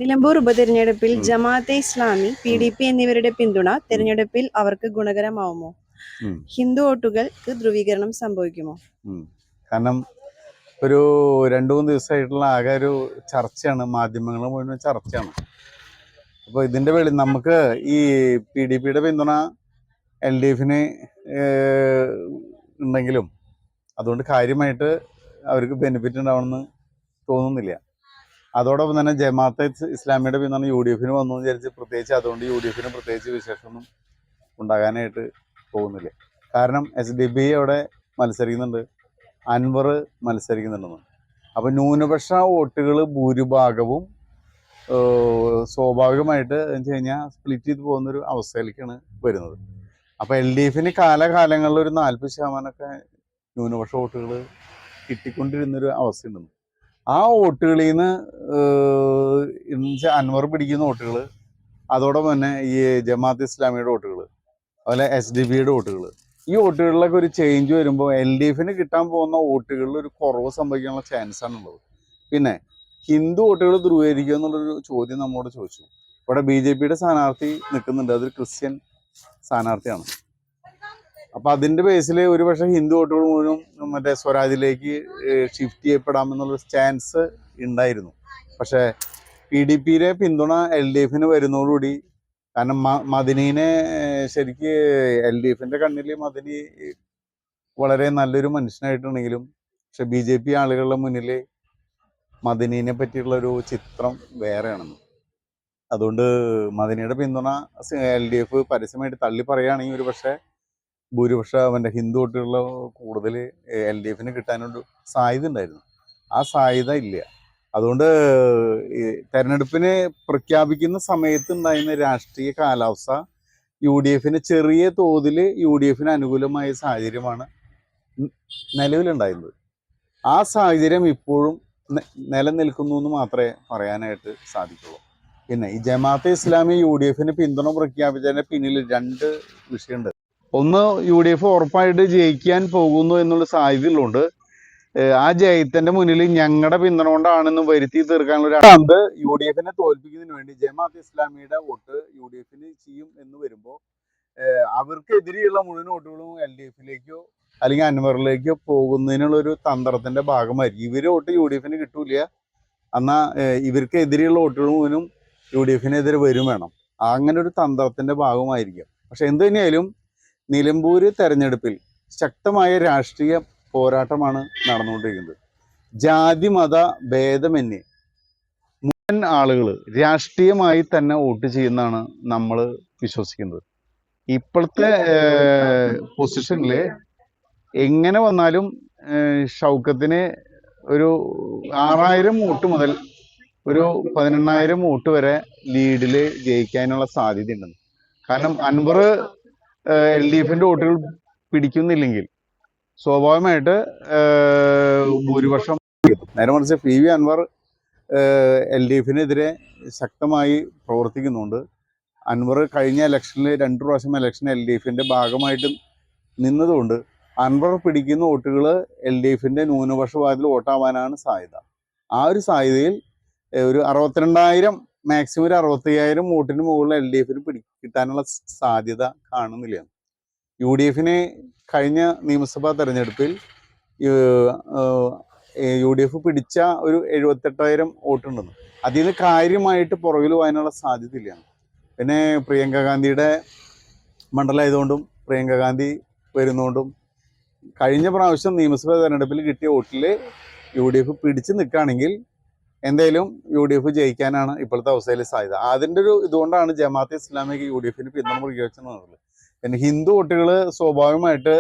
നിലമ്പൂർ ഉപതെരഞ്ഞെടുപ്പിൽ ജമാഅത്തെ ഇസ്ലാമി, PDP എന്നിവരുടെ പിന്തുണ തെരഞ്ഞെടുപ്പിൽ അവർക്ക് ഗുണകരമാവുമോ? ഹിന്ദു വോട്ടുകൾക്ക് ധ്രുവീകരണം സംഭവിക്കുമോ? കാരണം ഒരു 2-3 ദിവസമായിട്ടുള്ള ആകെ ഒരു ചർച്ചയാണ്, മാധ്യമങ്ങൾ മുഴുവൻ ചർച്ചയാണ്. അപ്പോൾ ഇതിൻ്റെ പേരിൽ നമുക്ക് ഈ PDPയുടെ പിന്തുണ LDFന് ഉണ്ടെങ്കിലും അതുകൊണ്ട് കാര്യമായിട്ട് അവർക്ക് ബെനിഫിറ്റ് ഉണ്ടാവണമെന്ന് തോന്നുന്നില്ല. അതോടൊപ്പം തന്നെ ജമാഅത്തെ ഇസ്ലാമിയുടെ പിന്തുണ UDFന് വന്നു എന്ന് വിചാരിച്ച് പ്രത്യേകിച്ച് അതുകൊണ്ട് UDFന് പ്രത്യേകിച്ച് വിശേഷമൊന്നും ഉണ്ടാകാനായിട്ട് പോകുന്നില്ല. കാരണം SDPI അവിടെ മത്സരിക്കുന്നുണ്ട്, അൻവർ മത്സരിക്കുന്നുണ്ടെന്ന്. അപ്പോൾ ന്യൂനപക്ഷ വോട്ടുകൾ ഭൂരിഭാഗവും സ്വാഭാവികമായിട്ട് എന്ന് വെച്ച് കഴിഞ്ഞാൽ സ്പ്ലിറ്റ് ചെയ്ത് പോകുന്നൊരു അവസ്ഥയിലേക്കാണ് വരുന്നത്. അപ്പോൾ LDFന് കാലകാലങ്ങളിൽ ഒരു 40% ന്യൂനപക്ഷ വോട്ടുകൾ കിട്ടിക്കൊണ്ടിരുന്നൊരു അവസ്ഥയുണ്ടെന്ന്. ആ വോട്ടുകളിൽ നിന്ന് അൻവർ പിടിക്കുന്ന വോട്ടുകൾ, അതോടൊപ്പം തന്നെ ഈ ജമാഅത്ത് ഇസ്ലാമിയുടെ വോട്ടുകൾ, അതുപോലെ SDPയുടെ വോട്ടുകൾ, ഈ വോട്ടുകളിലൊക്കെ ഒരു ചേഞ്ച് വരുമ്പോൾ LDFന് കിട്ടാൻ പോകുന്ന വോട്ടുകളിൽ ഒരു കുറവ് സംഭവിക്കാനുള്ള ചാൻസ് ആണുള്ളത്. പിന്നെ ഹിന്ദു വോട്ടുകൾ ധ്രുവീകരിക്കുക എന്നുള്ളൊരു ചോദ്യം നമ്മോട് ചോദിച്ചു. ഇവിടെ BJPയുടെ സ്ഥാനാർത്ഥി നിൽക്കുന്നുണ്ട്, അതൊരു ക്രിസ്ത്യൻ സ്ഥാനാർത്ഥിയാണ്. അപ്പം അതിൻ്റെ ബേസിൽ ഒരുപക്ഷെ ഹിന്ദു വോട്ടുകൾ മുഴുവൻ മറ്റേ സ്വരാജിലേക്ക് ഷിഫ്റ്റ് ചെയ്യപ്പെടാമെന്നുള്ളൊരു ചാൻസ് ഉണ്ടായിരുന്നു. പക്ഷേ PDPയുടെ പിന്തുണ LDFന് വരുന്നതോടുകൂടി, കാരണം മദനീനെ ശരിക്ക് LDFൻ്റെ കണ്ണിൽ മദനി വളരെ നല്ലൊരു മനുഷ്യനായിട്ടുണ്ടെങ്കിലും പക്ഷെ BJP ആളുകളുടെ മുന്നിൽ മദനീനെ പറ്റിയുള്ളൊരു ചിത്രം വേറെയാണെന്ന്. അതുകൊണ്ട് മദനിയുടെ പിന്തുണ LDF പരസ്യമായിട്ട് തള്ളി പറയുകയാണെങ്കിൽ ഒരു പക്ഷേ ഭൂരിപക്ഷം അവൻ്റെ ഹിന്ദു വോട്ടുകളിൽ കൂടുതൽ LDFന് കിട്ടാനൊരു സാധ്യത ഉണ്ടായിരുന്നു. ആ സാധ്യത ഇല്ല. അതുകൊണ്ട് തെരഞ്ഞെടുപ്പിന് പ്രഖ്യാപിക്കുന്ന സമയത്ത് ഉണ്ടായിരുന്ന രാഷ്ട്രീയ കാലാവസ്ഥ UDFന് ചെറിയ തോതിൽ UDFന് അനുകൂലമായ സാഹചര്യമാണ് നിലവിലുണ്ടായിരുന്നത്. ആ സാഹചര്യം ഇപ്പോഴും നിലനിൽക്കുന്നു എന്ന് മാത്രമേ പറയാനായിട്ട് സാധിക്കുള്ളൂ. പിന്നെ ഈ ജമാഅത്തെ ഇസ്ലാമി UDFന് പിന്തുണ പ്രഖ്യാപിച്ചതിൻ്റെ പിന്നിൽ 2 വിഷയമുണ്ട്. ഒന്ന്, UDF ഉറപ്പായിട്ട് ജയിക്കാൻ പോകുന്നു എന്നുള്ള സാധ്യതയുള്ളതുകൊണ്ട് ആ ജയത്തിന്റെ മുന്നിൽ ഞങ്ങളുടെ പിന്തുണ കൊണ്ടാണെന്ന് വരുത്തി തീർക്കാനുള്ള UDFനെ തോൽപ്പിക്കുന്നതിന് വേണ്ടി ജമാഅത്തെ ഇസ്ലാമിയുടെ വോട്ട് UDFന് ചെയ്യും എന്ന് വരുമ്പോൾ അവർക്കെതിരെയുള്ള മുഴുവൻ വോട്ടുകളും LDFിലേക്കോ അല്ലെങ്കിൽ അൻവറിലേക്കോ പോകുന്നതിനുള്ളൊരു തന്ത്രത്തിന്റെ ഭാഗമായിരിക്കും. ഇവര് വോട്ട് UDFന് കിട്ടൂല, എന്നാൽ ഇവർക്കെതിരെയുള്ള വോട്ടുകൾ മുഴുവനും UDFനെതിരെ വരും വേണം. അങ്ങനെ ഒരു തന്ത്രത്തിന്റെ ഭാഗമായിരിക്കും. പക്ഷെ എന്ത് തന്നെയായാലും നിലമ്പൂര് തെരഞ്ഞെടുപ്പിൽ ശക്തമായ രാഷ്ട്രീയ പോരാട്ടമാണ് നടന്നുകൊണ്ടിരിക്കുന്നത്. ജാതി മത ഭേദമന്യേ മുഴുവൻ ആളുകൾ രാഷ്ട്രീയമായി തന്നെ വോട്ട് ചെയ്യുന്നതാണ് നമ്മൾ വിശ്വസിക്കുന്നത്. ഇപ്പോഴത്തെ പൊസിഷനിൽ എങ്ങനെ വന്നാലും ഷൗക്കത്തിന് ഒരു 6000 വോട്ട് മുതൽ ഒരു 18000 വോട്ട് വരെ ലീഡിൽ ജയിക്കാനുള്ള സാധ്യതയുണ്ടെന്ന്. കാരണം അൻവർ LDFന്റെ വോട്ടുകൾ പിടിക്കുന്നില്ലെങ്കിൽ സ്വാഭാവികമായിട്ട് ഭൂരിപക്ഷം. നേരെ മറിച്ച് PV അൻവർ LDFനെതിരെ ശക്തമായി പ്രവർത്തിക്കുന്നുണ്ട്. അൻവർ കഴിഞ്ഞ ഇലക്ഷനിൽ 2 പ്രാവശ്യം ഇലക്ഷൻ LDFന്റെ ഭാഗമായിട്ട് നിന്നതുകൊണ്ട് അൻവർ പിടിക്കുന്ന വോട്ടുകൾ LDFന്റെ ന്യൂനപക്ഷ വിഭാഗത്തിൽ വോട്ടാവാനാണ് സാധ്യത. ആ ഒരു സാധ്യതയിൽ ഒരു 62,000 മാക്സിമം ഒരു 65,000 വോട്ടിന് മുകളിൽ LDFന് കിട്ടാനുള്ള സാധ്യത കാണുന്നില്ല. UDFന് കഴിഞ്ഞ നിയമസഭാ തെരഞ്ഞെടുപ്പിൽ UDF പിടിച്ച ഒരു 78,000 വോട്ടുണ്ടെന്ന്. അതിൽ നിന്ന് കാര്യമായിട്ട് പുറകിൽ പോകാനുള്ള സാധ്യതയില്ല. പിന്നെ പ്രിയങ്ക ഗാന്ധിയുടെ മണ്ഡലമായതുകൊണ്ടും പ്രിയങ്ക ഗാന്ധി വരുന്നതുകൊണ്ടും കഴിഞ്ഞ പ്രാവശ്യം നിയമസഭാ തെരഞ്ഞെടുപ്പിൽ കിട്ടിയ വോട്ടിൽ UDF പിടിച്ച് നിൽക്കുകയാണെങ്കിൽ എന്തായാലും UDF ജയിക്കാനാണ് ഇപ്പോഴത്തെ അവസ്ഥയിൽ സാധ്യത. അതിൻ്റെ ഒരു ഇതുകൊണ്ടാണ് ജമാഅത്തെ ഇസ്ലാമിക്ക് UDFന് പിന്തുണ പ്രഖ്യാപിച്ചത്. പിന്നെ ഹിന്ദു വോട്ടുകൾ സ്വാഭാവികമായിട്ട്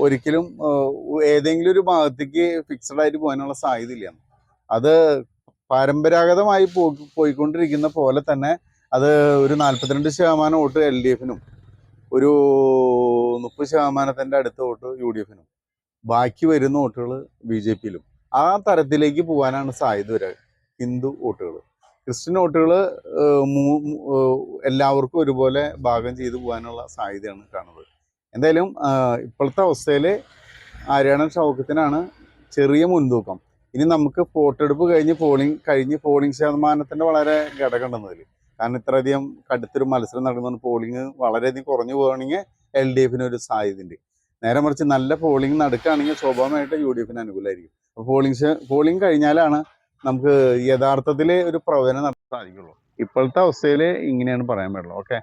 ഒരിക്കലും ഏതെങ്കിലും ഒരു ഭാഗത്തേക്ക് ഫിക്സഡ് ആയിട്ട് പോകാനുള്ള സാധ്യതയില്ല. അത് പരമ്പരാഗതമായി പോയിക്കൊണ്ടിരിക്കുന്ന പോലെ തന്നെ അത് ഒരു 42% വോട്ട് LDFനും ഒരു 30% അടുത്ത വോട്ട് UDFനും ബാക്കി വരുന്ന വോട്ടുകൾ BJPയിലും ആ തരത്തിലേക്ക് പോകാനാണ് സാധ്യത വരിക. ഹിന്ദു വോട്ടുകൾ, ക്രിസ്ത്യൻ വോട്ടുകൾ എല്ലാവർക്കും ഒരുപോലെ ഭാഗം ചെയ്തു പോകാനുള്ള സാധ്യതയാണ് കാണുന്നത്. എന്തായാലും ഇപ്പോഴത്തെ അവസ്ഥയിൽ ആര്യാടൻ ഷൗക്കത്തിനാണ് ചെറിയ മുൻതൂക്കം. ഇനി നമുക്ക് വോട്ടെടുപ്പ് കഴിഞ്ഞ് പോളിംഗ് ശതമാനത്തിന്റെ വളരെ ഘടകമുണ്ടെന്നതിൽ. കാരണം ഇത്രയധികം കടുത്തൊരു മത്സരം നടക്കുന്ന പോളിംഗ് വളരെയധികം കുറഞ്ഞു പോവുകയാണെങ്കിൽ LDF ഒരു സാധ്യതയുണ്ട്. നേരെ മറിച്ച് നല്ല പോളിംഗ് നടക്കുകയാണെങ്കിൽ സ്വാഭാവികമായിട്ട് UDF അനുകൂലമായിരിക്കും. പോളിംഗ് കഴിഞ്ഞാലാണ് നമുക്ക് യഥാർത്ഥത്തിൽ ഒരു പ്രവചനം നടത്താൻ സാധിക്കുള്ളൂ. ഇപ്പോഴത്തെ അവസ്ഥയിൽ ഇങ്ങനെയാണ് പറയാൻ പറ്റുള്ളൂ. ഓക്കെ.